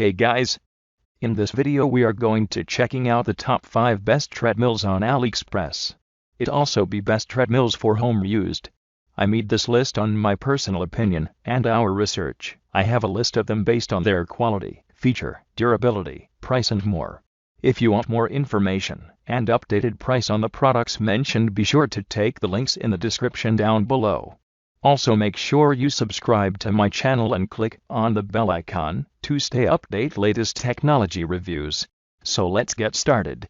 Hey guys! In this video we are going to checking out the top 5 best treadmills on Aliexpress. It also be best treadmills for home used. I made this list on my personal opinion and our research. I have a list of them based on their quality, feature, durability, price and more. If you want more information and updated price on the products mentioned, be sure to take the links in the description down below. Also make sure you subscribe to my channel and click on the bell icon to stay update latest technology reviews. So let's get started.